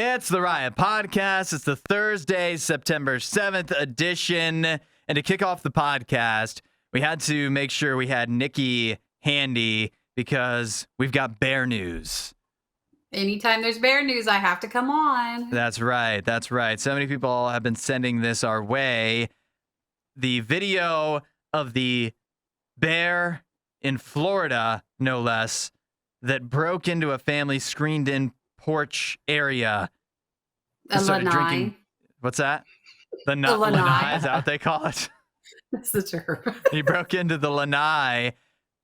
It's the Riot Podcast. It's the Thursday, September 7th edition. And to kick off the podcast, we had to make sure we had Nikki handy because we've got bear news. Anytime there's bear news, I have to come on. That's right. That's right. So many people have been sending this our way. The video of the bear in Florida, no less, that broke into a family screened-in porch area. A lanai. What's that? The lanai, is that what they call it? That's the term. He broke into the lanai,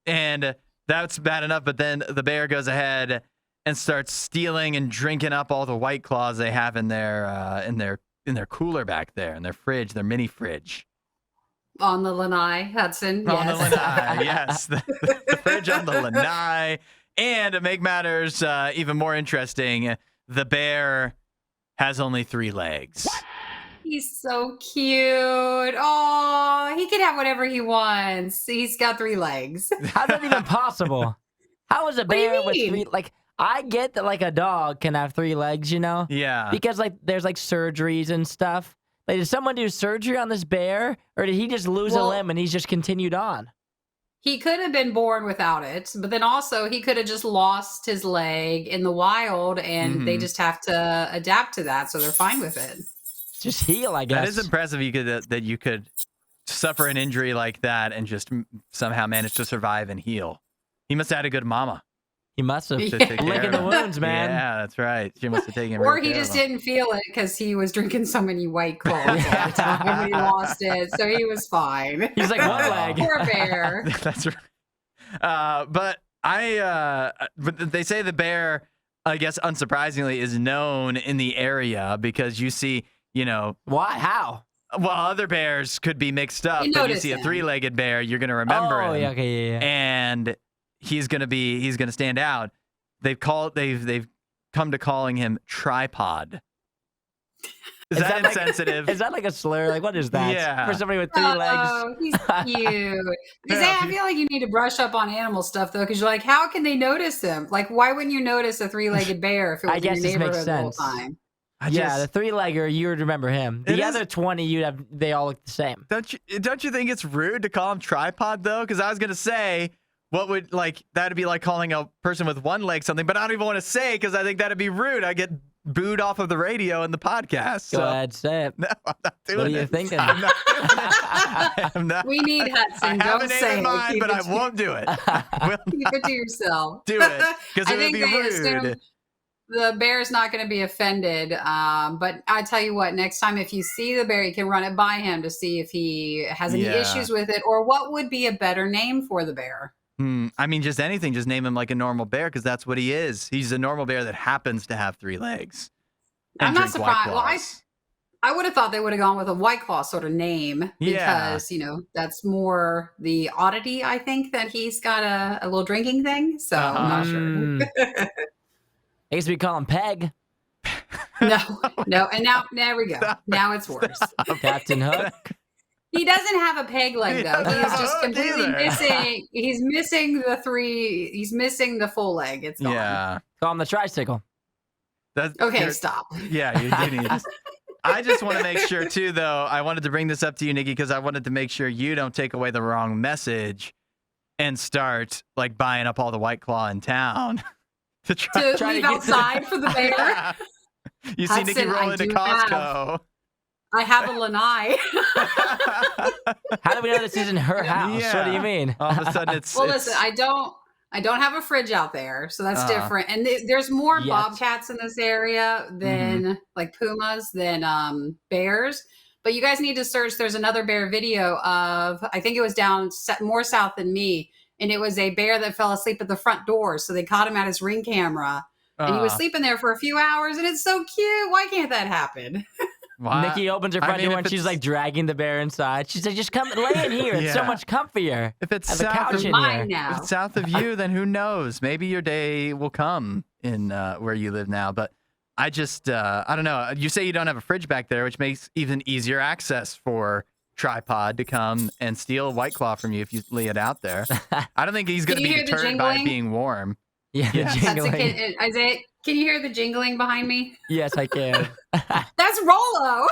and that's bad enough. But then the bear goes ahead and starts stealing and drinking up all the White Claws they have in their cooler back there, in their fridge, their mini fridge. On the lanai, Hudson. On yes. the lanai, yes. The fridge on the lanai. And to make matters even more interesting, the bear has only 3 legs. What? He's so cute. Oh, he can have whatever he wants. He's got 3 legs. How's that even possible? How is a bear with 3? Like, I get that like a dog can have 3 legs, you know? Yeah. Because like there's like surgeries and stuff. Like, did someone do surgery on this bear, or did he just lose a limb and he's just continued on? He could have been born without it, but then also he could have just lost his leg in the wild, and they just have to adapt to that, so they're fine with it. Just heal, I guess. That is impressive. That you could suffer an injury like that and just somehow manage to survive and heal. He must have had a good mama. He must have. Licking the wounds, man. Yeah, that's right. She must have taken Or he just didn't feel it because he was drinking so many White Claws all the time when he lost it, so he was fine. He's like, one leg. Poor bear. That's right. But they say the bear, I guess unsurprisingly, is known in the area because you see, why? How? Well, other bears could be mixed up, but you see a 3-legged bear, you're going to remember him. Yeah, okay, yeah. And he's going to stand out. They've come to calling him Tripod. Is that insensitive? Is that like a slur? Like, what is that? Yeah. For somebody with 3 legs. Oh, he's cute. I feel like you need to brush up on animal stuff, though, because you're like, how can they notice him? Like, why wouldn't you notice a 3-legged bear if it was in your neighborhood the whole time? The 3-legger, you would remember him. The other 20, they all look the same. Don't you think it's rude to call him Tripod, though? Because I was going to say, that'd be like calling a person with 1 leg something, but I don't even want to say because I think that'd be rude. I get booed off of the radio and the podcast. Go ahead, say it. No, I'm not doing it. What are you thinking? I'm not doing it. We need Hudson. Don't say it. But I won't do it. Keep it to yourself. Do it because it would be rude. The bear's not going to be offended. But I tell you what, next time if you see the bear, you can run it by him to see if he has any issues with it, or what would be a better name for the bear. I mean, just anything. Just name him like a normal bear because that's what he is. He's a normal bear that happens to have 3 legs. I'm not surprised. Well, I would have thought they would have gone with a White Claw sort of name because, that's more the oddity, I think, that he's got a little drinking thing. So I'm not sure. I guess we call him Peg. No. And now, there we go. Now it's worse. Captain Hook. He doesn't have a peg leg, though. He's just completely missing. He's missing the 3. He's missing the full leg. It's gone. Yeah. Call him the tricycle. Okay, stop. Yeah, you do need this. I just want to make sure, too, though, I wanted to bring this up to you, Nikki, because I wanted to make sure you don't take away the wrong message and start, buying up all the White Claw in town. to leave outside for the bear? You see Nikki roll into Costco. I have a lanai. How do we know this isn't her house? Yeah. What do you mean? All of a sudden it's... Listen, I don't have a fridge out there, so that's different. And there's more bobcats in this area than pumas than bears. But you guys need to search. There's another bear video of, I think it was down more south than me. And it was a bear that fell asleep at the front door. So they caught him at his Ring camera. And he was sleeping there for a few hours. And it's so cute. Why can't that happen? Wow. Nikki opens her front door and she's dragging the bear inside. She said, just come lay in here. It's so much comfier. If it's south of if it's south of you, then who knows? Maybe your day will come in where you live now. But I just, I don't know. You say you don't have a fridge back there, which makes even easier access for Tripod to come and steal White Claw from you if you lay it out there. I don't think he's going to be deterred by it being warm. Yeah, Isaiah, Can you hear the jingling behind me? Yes, I can. That's Rolo.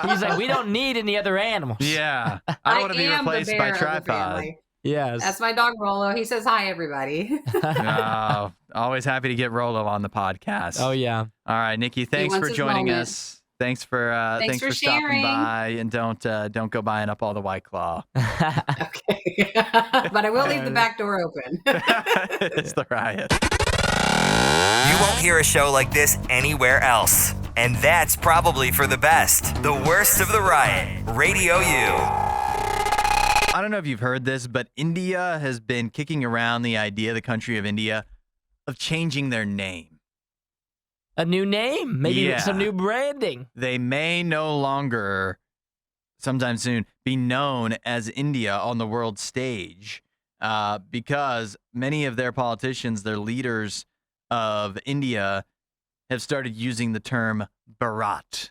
He's like, we don't need any other animals. Yeah. I don't want to be am the replaced bear by of the tripod. family. Yes. That's my dog Rolo. He says hi, everybody. Oh, always happy to get Rolo on the podcast. Oh, yeah. All right, Nikki, thanks wants for his joining moment. us. Thanks for stopping sharing. by, and don't go buying up all the White Claw. Okay. But I will leave the back door open. It's the riot. You won't hear a show like this anywhere else. And that's probably for the best. The worst of the riot. Radio U. I don't know if you've heard this, but India has been kicking around the idea, the country of India, of changing their name. A new name, maybe Yeah. some new branding. They may no longer, sometime soon, be known as India on the world stage because many of their politicians, their leaders of India, have started using the term Bharat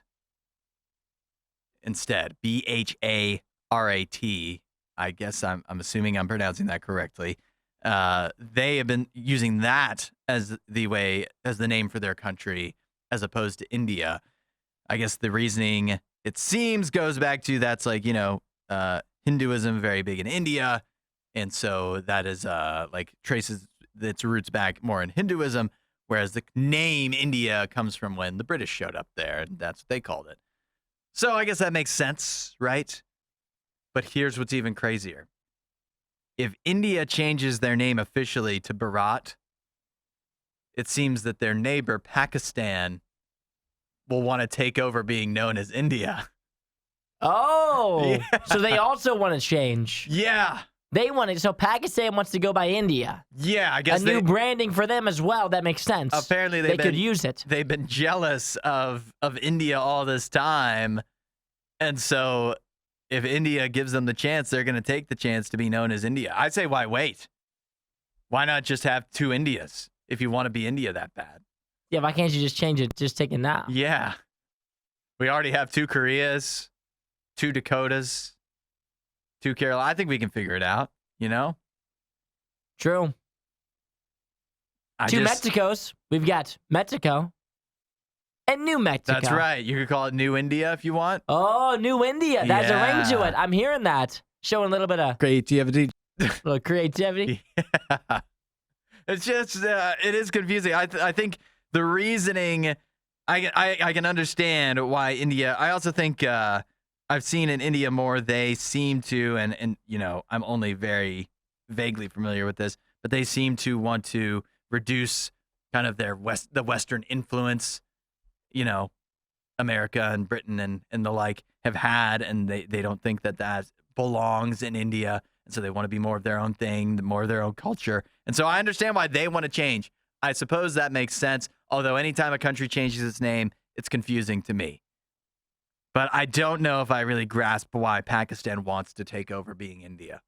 instead. Bharat. I guess I'm assuming I'm pronouncing that correctly. They have been using that as the name for their country as opposed to India. I guess the reasoning, it seems, goes back to that's like, Hinduism very big in India. And so that is traces its roots back more in Hinduism, whereas the name India comes from when the British showed up there, and that's what they called it. So I guess that makes sense, right? But here's what's even crazier. If India changes their name officially to Bharat, it seems that their neighbor, Pakistan, will want to take over being known as India. Oh, Yeah. So they also want to change. Yeah. They want to. So Pakistan wants to go by India. Yeah, I A guess new branding for them as well. That makes sense. apparently they could use it. They've been jealous of India all this time. And so if India gives them the chance, they're going to take the chance to be known as India. I'd say, why wait? Why not just have two Indias if you want to be India that bad? Yeah, why can't you just change it? Just take it now. Yeah. We already have two Koreas, two Dakotas, two Carolina. I think we can figure it out, True. Two Mexicos. We've got Mexico and New Mexico. That's right. You could call it New India if you want. Oh, New India. That's a ring to Yeah. it. I'm hearing that. Showing a little bit of Creativity. little creativity. Yeah. It's just, it is confusing. I think the reasoning, I can understand why India, I also think I've seen in India more, they seem to, and I'm only very vaguely familiar with this, but they seem to want to reduce kind of the Western influence, America and Britain and the like have had, and they don't think that belongs in India. And so they want to be more of their own thing, more of their own culture. And so I understand why they want to change. I suppose that makes sense. Although anytime a country changes its name, it's confusing to me. But I don't know if I really grasp why Pakistan wants to take over being India.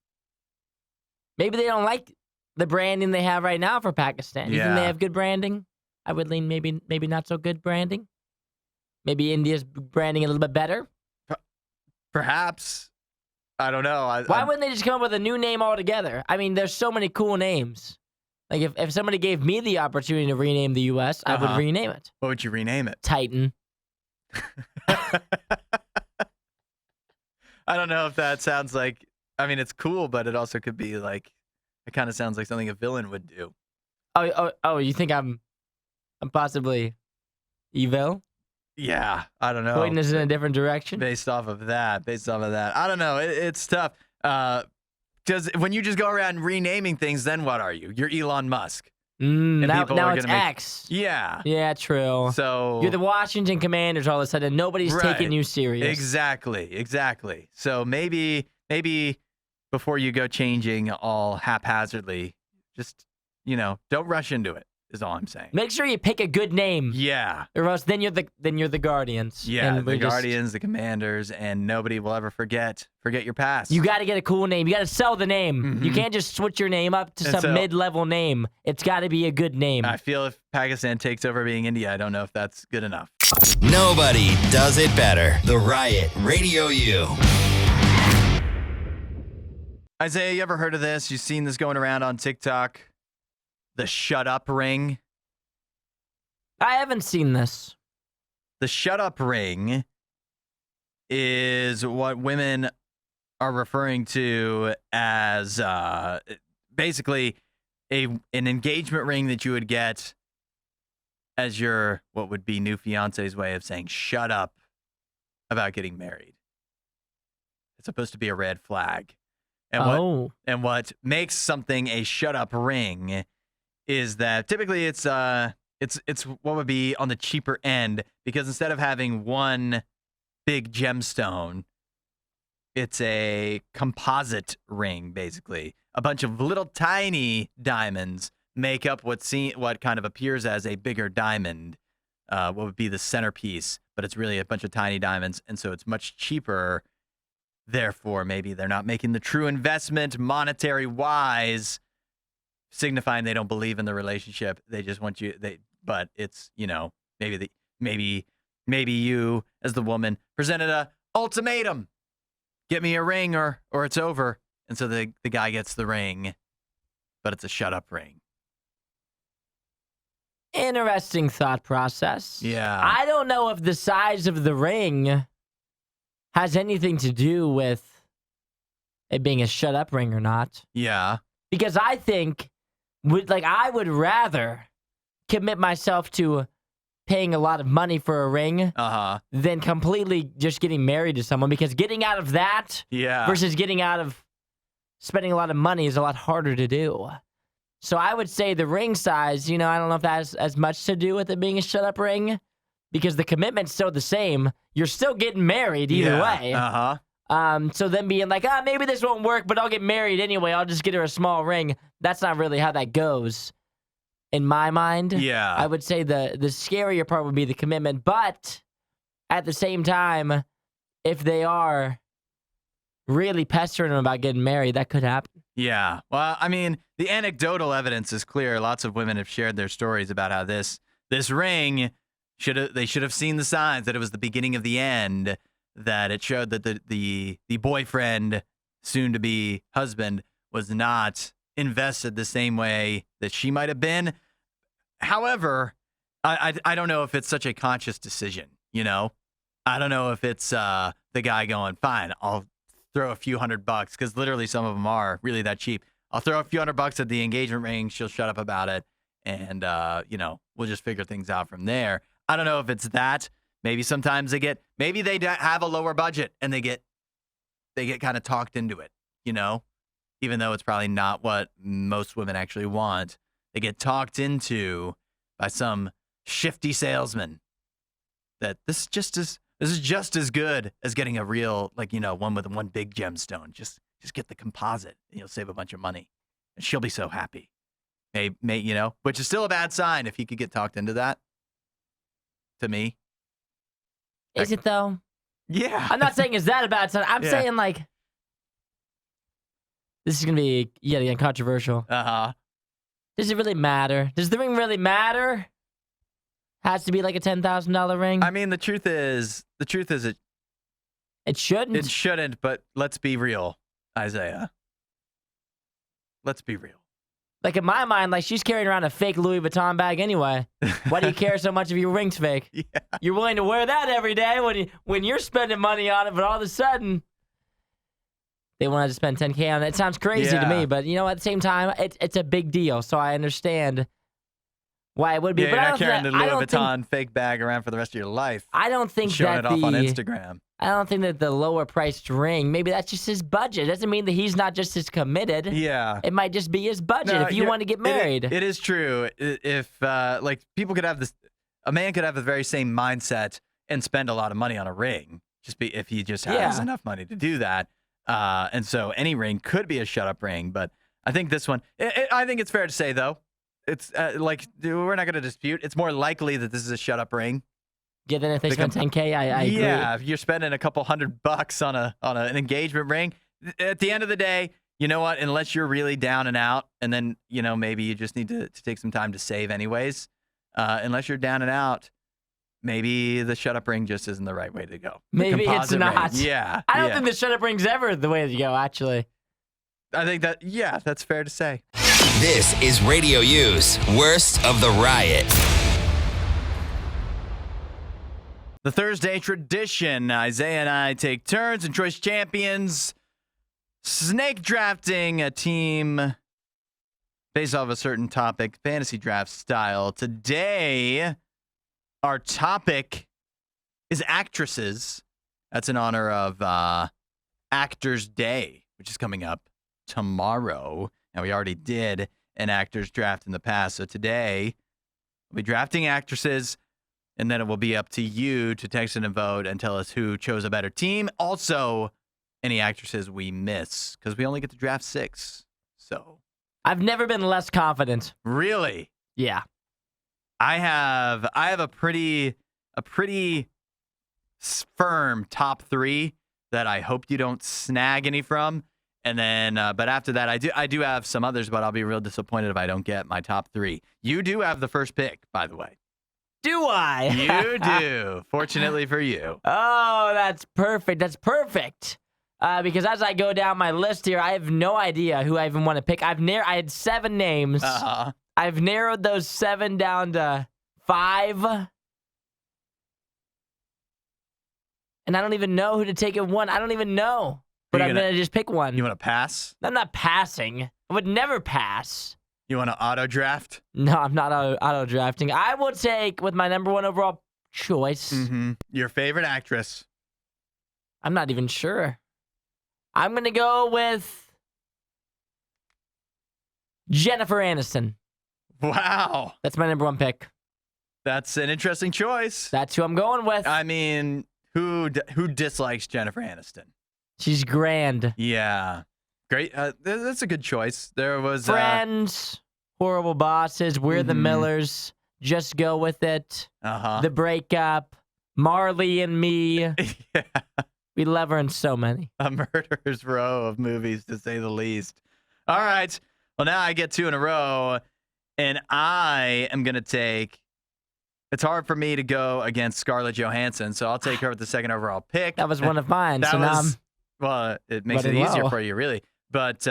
Maybe they don't like the branding they have right now for Pakistan. You think they Yeah. have good branding? I would lean maybe not so good branding. Maybe India's branding a little bit better. Perhaps. I don't know. Why wouldn't they just come up with a new name altogether? I mean, there's so many cool names. Like if somebody gave me the opportunity to rename the U.S., I would rename it. What would you rename it? Titan. I don't know if that sounds like, it's cool, but it also could be like, it kind of sounds like something a villain would do. Oh, you think I'm possibly evil? Yeah, I don't know. Pointing us in a different direction? Based off of that. I don't know. It's tough. When you just go around renaming things, then what are you? You're Elon Musk. Now are it's gonna X. Yeah. Yeah, true. So You're the Washington Commanders all of a sudden. Nobody's taking you serious. Exactly. So maybe before you go changing all haphazardly, just, don't rush into it, is all I'm saying. Make sure you pick a good name. Yeah. Or else then you're the Guardians. Yeah, And the we just- Guardians, the Commanders, and nobody will ever forget your past. You got to get a cool name. You got to sell the name. You can't just switch your name up to And some so- mid-level name. It's got to be a good name. I feel if Pakistan takes over being India, I don't know if that's good enough. Nobody does it better. The Riot. Radio U. Isaiah, you ever heard of this? You've seen this going around on TikTok? The shut up ring. I haven't seen this. The shut-up ring is what women are referring to as basically an engagement ring that you would get as your what would be new fiance's way of saying shut up about getting married. It's supposed to be a red flag. And what makes something a shut up ring is that typically it's what would be on the cheaper end, because instead of having one big gemstone, it's a composite ring, basically. A bunch of little tiny diamonds make up what kind of appears as a bigger diamond, what would be the centerpiece, but it's really a bunch of tiny diamonds, and so it's much cheaper. Therefore, maybe they're not making the true investment monetary-wise, signifying they don't believe in the relationship. They just want you. But it's, maybe you as the woman presented a ultimatum: get me a ring or it's over. And so the guy gets the ring, but it's a shut up ring. Interesting thought process. Yeah. I don't know if the size of the ring has anything to do with it being a shut up ring or not. Yeah. Because I think I would rather commit myself to paying a lot of money for a ring than completely just getting married to someone, because getting out of that versus getting out of spending a lot of money is a lot harder to do. So I would say the ring size, I don't know if that has as much to do with it being a shut up ring, because the commitment's still the same. You're still getting married either way. So then being like, maybe this won't work, but I'll get married anyway. I'll just get her a small ring. That's not really how that goes. In my mind, I would say the scarier part would be the commitment. But at the same time, if they are really pestering them about getting married, that could happen. Yeah. Well, I mean, the anecdotal evidence is clear. Lots of women have shared their stories about how this ring they should have seen the signs that it was the beginning of the end, that it showed that the boyfriend, soon to be husband, was not invested the same way that she might have been. However, I don't know if it's such a conscious decision, I don't know if it's the guy going, fine, I'll throw a few $100, because literally some of them are really that cheap. I'll throw a few $100 at the engagement ring, she'll shut up about it, and we'll just figure things out from there. I don't know if it's that. Maybe sometimes maybe they have a lower budget and they get kind of talked into it, even though it's probably not what most women actually want. They get talked into by some shifty salesman that this is just as good as getting a real, one with one big gemstone. Just get the composite and you'll save a bunch of money. And she'll be so happy. Which is still a bad sign if you could get talked into that. To me. Is it though? Yeah. I'm not saying is that a bad sign. I'm saying this is going to be yet again controversial. Does it really matter? Does the ring really matter? Has to be like a $10,000 ring? I mean, the truth is it shouldn't. It shouldn't, but let's be real, Isaiah. Let's be real. Like in my mind, she's carrying around a fake Louis Vuitton bag anyway. Why do you care so much if your ring's fake? Yeah. You're willing to wear that every day when you're spending money on it, but all of a sudden they wanted to spend $10K on it. It sounds crazy to me, but at the same time, it's a big deal, so I understand why it would be. Yeah, but you're not carrying the Louis Vuitton fake bag around for the rest of your life. I don't think showing it off on Instagram. I don't think that the lower priced ring, maybe that's just his budget. It doesn't mean that he's not just as committed. Yeah. It might just be his budget if you want to get married. It is true. If people could have a man could have the very same mindset and spend a lot of money on a ring, if he just has enough money to do that. And so any ring could be a shut up ring, but I think this one, I think it's fair to say though, it's we're not going to dispute. It's more likely that this is a shut up ring. Yeah, then if they spend $10K, I agree. Yeah, if you're spending a couple $100 on an engagement ring, at the end of the day, you know what? Unless you're really down and out, and then maybe you just need to take some time to save anyways. Unless you're down and out, maybe the shut up ring just isn't the right way to go. Maybe it's not. Ring. Yeah, I don't think the shut up ring's ever the way to go. Actually, I think that's fair to say. This is Radio U's Worst of the Riot. the Thursday tradition. Isaiah and I take turns in Choice Champions, snake drafting a team based off a certain topic, fantasy draft style. Today, our topic is actresses. That's in honor of Actors Day, which is coming up tomorrow. And we already did an actors draft in the past. So today, we'll be drafting actresses, and then it will be up to you to text in and vote and tell us who chose a better team. Also, any actresses we miss, because we only get to draft 6. So I've never been less confident. really, Yeah. I have a pretty firm top 3 that I hope you don't snag any from. And then, but after that, I do have some others, but I'll be real disappointed if I don't get my top 3. You do have the first pick, by the way. Do I? You do. Fortunately for you. Oh, that's perfect. That's perfect. Because as I go down my list here, I have no idea who I even want to pick. I had 7 names. Uh-huh. I've narrowed those 7 down to 5. And I don't even know who to take at 1. I don't even know. But I'm going to just pick one. You want to pass? I'm not passing. I would never pass. You want to auto draft? No, I'm not auto drafting. I will take with my number 1 overall choice. Mm-hmm. Your favorite actress? I'm not even sure. I'm going to go with Jennifer Aniston. Wow. That's my number 1 pick. That's an interesting choice. That's who I'm going with. I mean, who dislikes Jennifer Aniston? She's grand. Yeah. Great. That's a good choice. There was Friends, Horrible Bosses, We're the Millers, Just Go With It, The Breakup, Marley and Me. Yeah. We love her in so many. A murderer's row of movies, to say the least. All right. Well, now I get 2 in a row, and I am going to take... It's hard for me to go against Scarlett Johansson, so I'll take her with the 2nd overall pick. That was one of mine. Well, it makes it easier for you, really. But,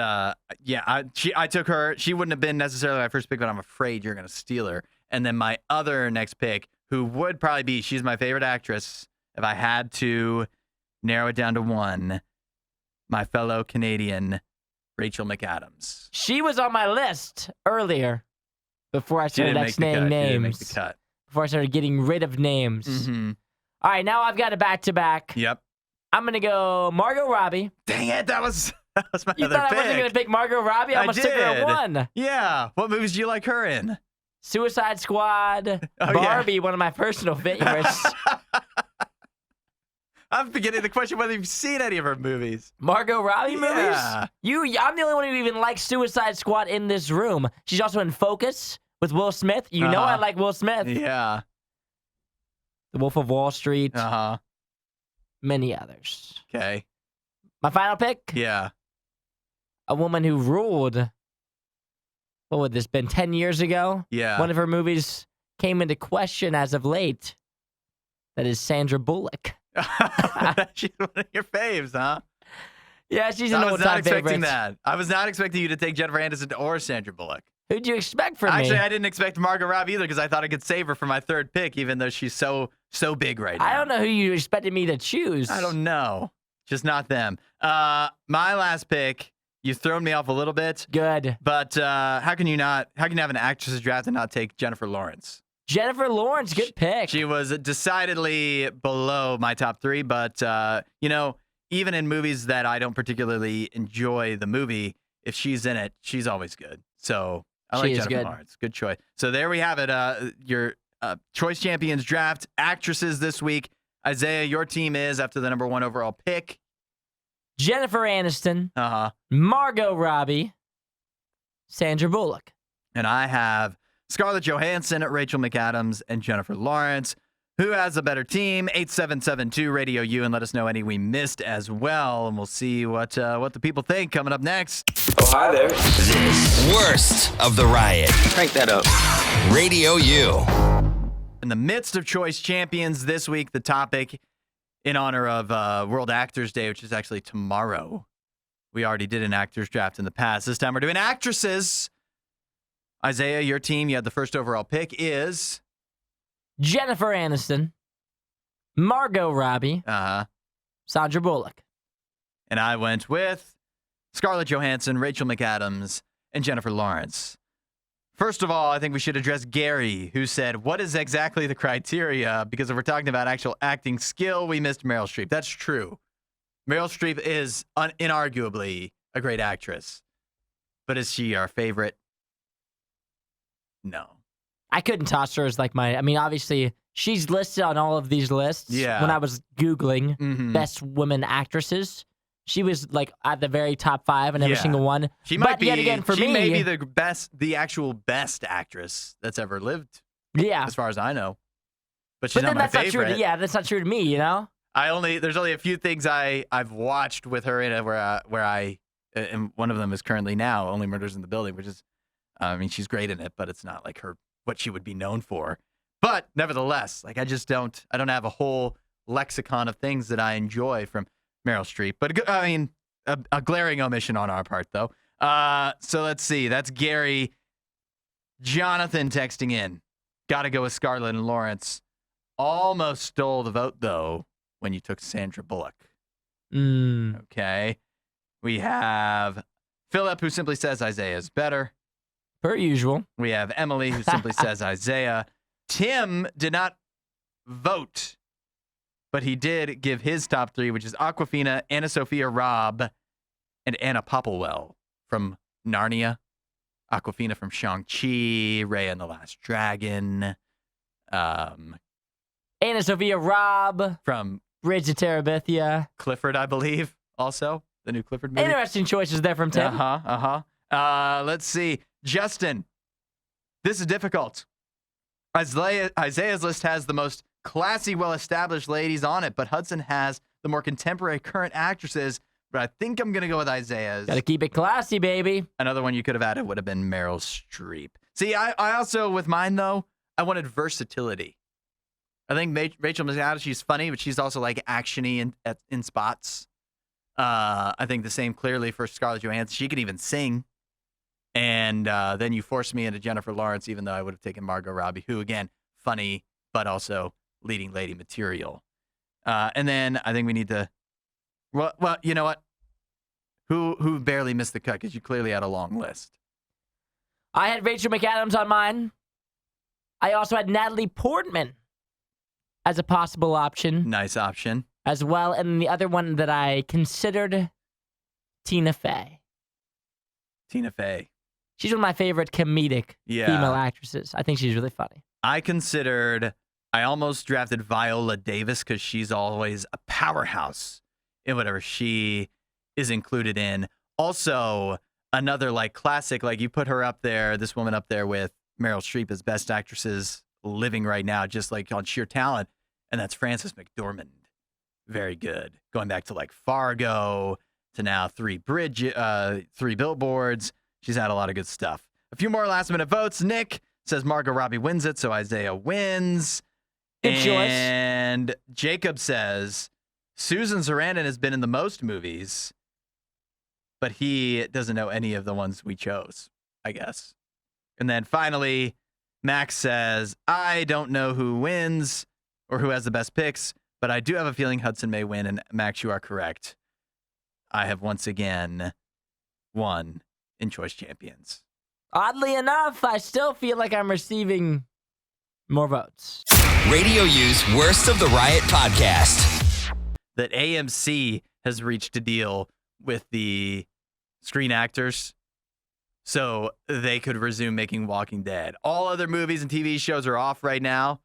yeah, I took her. She wouldn't have been necessarily my first pick, but I'm afraid you're going to steal her. And then my other next pick, who would probably be, she's my favorite actress, if I had to narrow it down to 1, my fellow Canadian, Rachel McAdams. She was on my list earlier before I started X-naying names. She didn't make the cut. Before I started getting rid of names. Mm-hmm. All right, now I've got a back-to-back. Yep. I'm going to go Margot Robbie. Dang it, that was my other pick. You thought I wasn't going to pick Margot Robbie? I almost took her at 1. Yeah. What movies do you like her in? Suicide Squad, Barbie, one of my personal favorites. I'm beginning to question whether you've seen any of her movies. Margot Robbie movies? Yeah. I'm the only one who even likes Suicide Squad in this room. She's also in Focus with Will Smith. You know I like Will Smith. Yeah. The Wolf of Wall Street. Uh-huh. Many others. Okay. My final pick? Yeah. A woman who ruled, what would this been, 10 years ago? Yeah. One of her movies came into question as of late. That is Sandra Bullock. She's one of your faves, huh? Yeah, she's an all-time favorite. I was not expecting that. I was not expecting you to take Jennifer Aniston or Sandra Bullock. Who'd you expect from me? Actually, I didn't expect Margot Robbie either because I thought I could save her for my 3rd pick, even though she's so big right now. I don't know who you expected me to choose. I don't know. Just not them. My last pick, you've thrown me off a little bit. Good. But how can you have an actress draft and not take Jennifer Lawrence? Jennifer Lawrence, good pick. She was decidedly below my top 3, but, even in movies that I don't particularly enjoy the movie, if she's in it, she's always good. So I like Jennifer Lawrence. Good choice. So there we have it. Your Choice Champions draft actresses this week. Isaiah, your team is, after the number 1 overall pick, Jennifer Aniston, Margot Robbie, Sandra Bullock. And I have Scarlett Johansson, Rachel McAdams, and Jennifer Lawrence. Who has a better team? 8772 Radio U, and let us know any we missed as well, and we'll see what the people think coming up next. Oh, hi there. This worst of the riot. Crank that up. Radio U. In the midst of Choice Champions this week, the topic in honor of World Actors Day, which is actually tomorrow. We already did an actors draft in the past. This time we're doing actresses. Isaiah, your team, you had the first overall pick is Jennifer Aniston. Margot Robbie, Sandra Bullock. And I went with Scarlett Johansson, Rachel McAdams, and Jennifer Lawrence. First of all, I think we should address Gary, who said, what is exactly the criteria? Because if we're talking about actual acting skill, we missed Meryl Streep. That's true. Meryl Streep is inarguably a great actress. But is she our favorite? No. I couldn't toss her as like obviously, she's listed on all of these lists. Yeah. When I was Googling best women actresses, she was like at the very top 5 in every single one. She might be. Yet again, for she me, may be the actual best actress that's ever lived. Yeah. As far as I know. But she's not my that's favorite. Not true. Yeah, that's not true to me. You know. There's only a few things I've watched with her in it and one of them is currently now Only Murders in the Building, which is, she's great in it, but it's not like what she would be known for. But nevertheless, like I don't have a whole lexicon of things that I enjoy from Meryl Streep. But a glaring omission on our part though. So let's see. That's Gary. Jonathan texting in. Got to go with Scarlett and Lawrence. Almost stole the vote though when you took Sandra Bullock. Okay. We have Philip, who simply says Isaiah's better. Per usual. We have Emily, who simply says Isaiah. Tim did not vote, but he did give his top 3, which is Awkwafina, Anna Sophia Robb, and Anna Popplewell from Narnia. Awkwafina from Shang-Chi, Raya and the Last Dragon. Anna Sophia Robb from Bridge of Terabithia. Clifford, I believe, also. The new Clifford movie. Interesting choices there from Tim. Let's see. Justin, this is difficult. Isaiah's list has the most classy, well-established ladies on it, but Hudson has the more contemporary current actresses, but I think I'm going to go with Isaiah's. Gotta keep it classy, baby. Another one you could have added would have been Meryl Streep. See, I also, with mine, though, I wanted versatility. I think Rachel McAdams, she's funny, but she's also like action-y in spots. I think the same clearly for Scarlett Johansson. She could even sing. And then you forced me into Jennifer Lawrence, even though I would have taken Margot Robbie, who, again, funny, but also leading lady material. And then I think we need to, well, you know what? Who barely missed the cut? Because you clearly had a long list. I had Rachel McAdams on mine. I also had Natalie Portman as a possible option. Nice option. As well. And the other one that I considered, Tina Fey. Tina Fey. She's one of my favorite comedic female actresses. I think she's really funny. I almost drafted Viola Davis because she's always a powerhouse in whatever she is included in. Also, another like classic, like you put her up there, this woman up there with Meryl Streep as best actresses living right now, just like on sheer talent. And that's Frances McDormand. Very good. Going back to like Fargo to now Three Billboards. She's had a lot of good stuff. A few more last minute votes. Nick says Margot Robbie wins it, so Isaiah wins. Good choice. And Jacob says Susan Sarandon has been in the most movies, but he doesn't know any of the ones we chose, I guess. And then finally, Max says, I don't know who wins or who has the best picks, but I do have a feeling Hudson may win. And Max, you are correct. I have once again won in Choice Champions. Oddly enough, I still feel like I'm receiving more votes. Radio U's Worst of the Riot podcast. That AMC has reached a deal with the Screen Actors so they could resume making Walking Dead. All other movies and TV shows are off right now,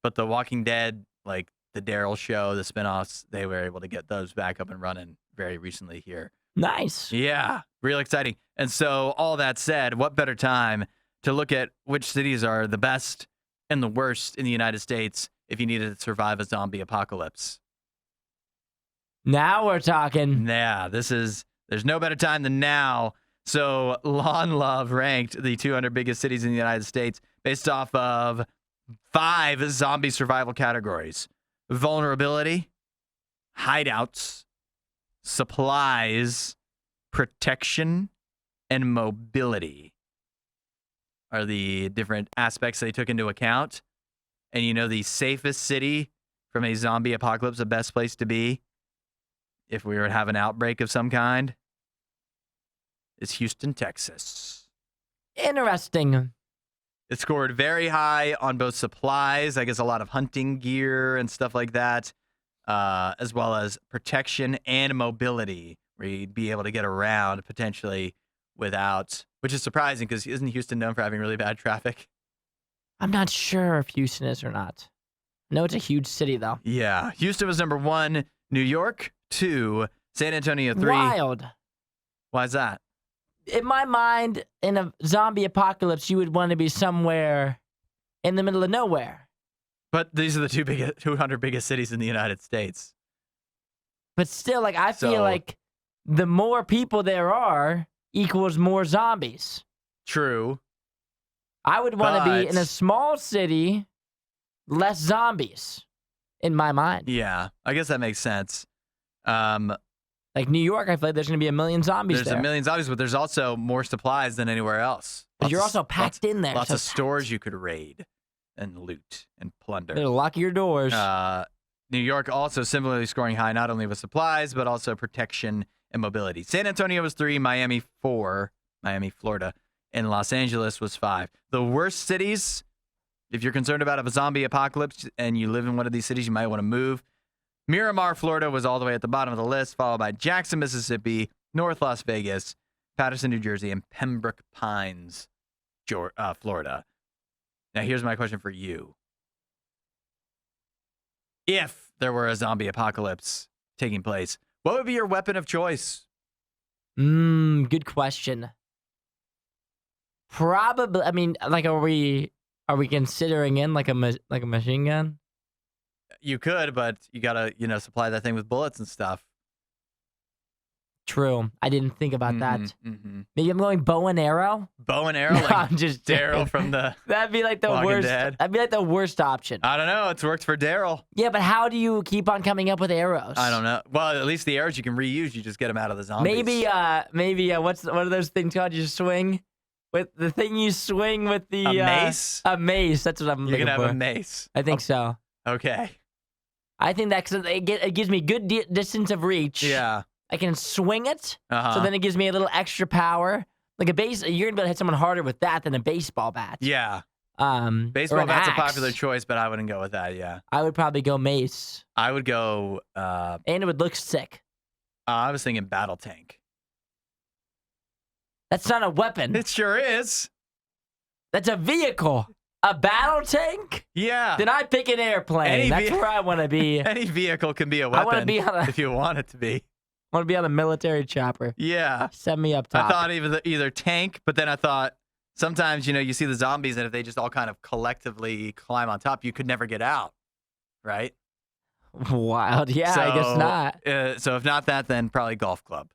but The Walking Dead, like the Daryl show, the spinoffs, they were able to get those back up and running very recently here. Nice. Yeah, real exciting. And so all that said, what better time to look at which cities are the best and the worst in the United States if you needed to survive a zombie apocalypse? Now we're talking. Yeah, there's no better time than now. So Lawn Love ranked the 200 biggest cities in the United States based off of 5 zombie survival categories: vulnerability, hideouts, supplies, protection, and mobility are the different aspects they took into account. And you know, the safest city from a zombie apocalypse, the best place to be if we were to have an outbreak of some kind is Houston, Texas. Interesting. It scored very high on both supplies, I guess a lot of hunting gear and stuff like that, as well as protection and mobility, where you'd be able to get around potentially without, which is surprising because isn't Houston known for having really bad traffic? I'm not sure if Houston is or not. I know it's a huge city, though. Yeah. Houston was number 1, New York 2, San Antonio 3. Wild. Why is that? In my mind, in a zombie apocalypse, you would want to be somewhere in the middle of nowhere. But these are the 200 biggest cities in the United States. But still, like, I feel like the more people there are equals more zombies. True. I would want to be in a small city, less zombies, in my mind. Yeah, I guess that makes sense. Like New York, I feel like there's going to be a million zombies There's there. a million zombies, but there's also more supplies than anywhere else. But you're also packed in there. Lots so of stores you could raid and loot and plunder. They'll lock your doors. New York also similarly scoring high, not only with supplies, but also protection and mobility. San Antonio was 3, Miami 4, Miami, Florida, and Los Angeles was 5. The worst cities, if you're concerned about a zombie apocalypse and you live in one of these cities, you might want to move. Miramar, Florida was all the way at the bottom of the list, followed by Jackson, Mississippi, North Las Vegas, Patterson, New Jersey, and Pembroke Pines, Florida. Now, here's my question for you. If there were a zombie apocalypse taking place, what would be your weapon of choice? Good question. Probably, I mean, like, are we considering in like a machine gun? You could, but you gotta, supply that thing with bullets and stuff. True. I didn't think about that. Mm-hmm. Maybe I'm going bow and arrow. Bow and arrow, No, like I'm just Daryl kidding. from the That'd be like the Walking worst. Dead. That'd be like the worst option. I don't know. It's worked for Daryl. Yeah, but how do you keep on coming up with arrows? I don't know. Well, at least the arrows you can reuse. You just get them out of the zombies. Maybe. What are those things called? You swing with the thing. You swing with the a mace. A mace. That's what I'm You looking can have for. a mace. I think so. Okay. I think that cause it gives me good distance of reach. Yeah. I can swing it, Uh-huh. so then it gives me a little extra power. Like you're gonna be able to hit someone harder with that than a baseball bat. Yeah. Or Baseball an bat's a axe. popular choice, but I wouldn't go with that. Yeah. I would probably go mace, I would go. and it would look sick. I was thinking battle tank. That's not a weapon. It sure is. That's a vehicle. A battle tank? Yeah. Then I pick an airplane. That's where I want to be. Any vehicle can be a I weapon wanna be on if you want it to be. I want to be on a military chopper. Yeah. Send me up top. I thought either tank, but then I thought sometimes, you see the zombies, and if they just all kind of collectively climb on top, you could never get out, right? Wild. Yeah, I guess not. So if not that, then probably golf club.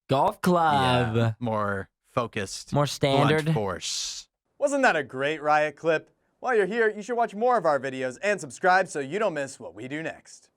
Golf club. Yeah, more focused. More standard. Blunt force. Wasn't that a great riot clip? While you're here, you should watch more of our videos and subscribe so you don't miss what we do next.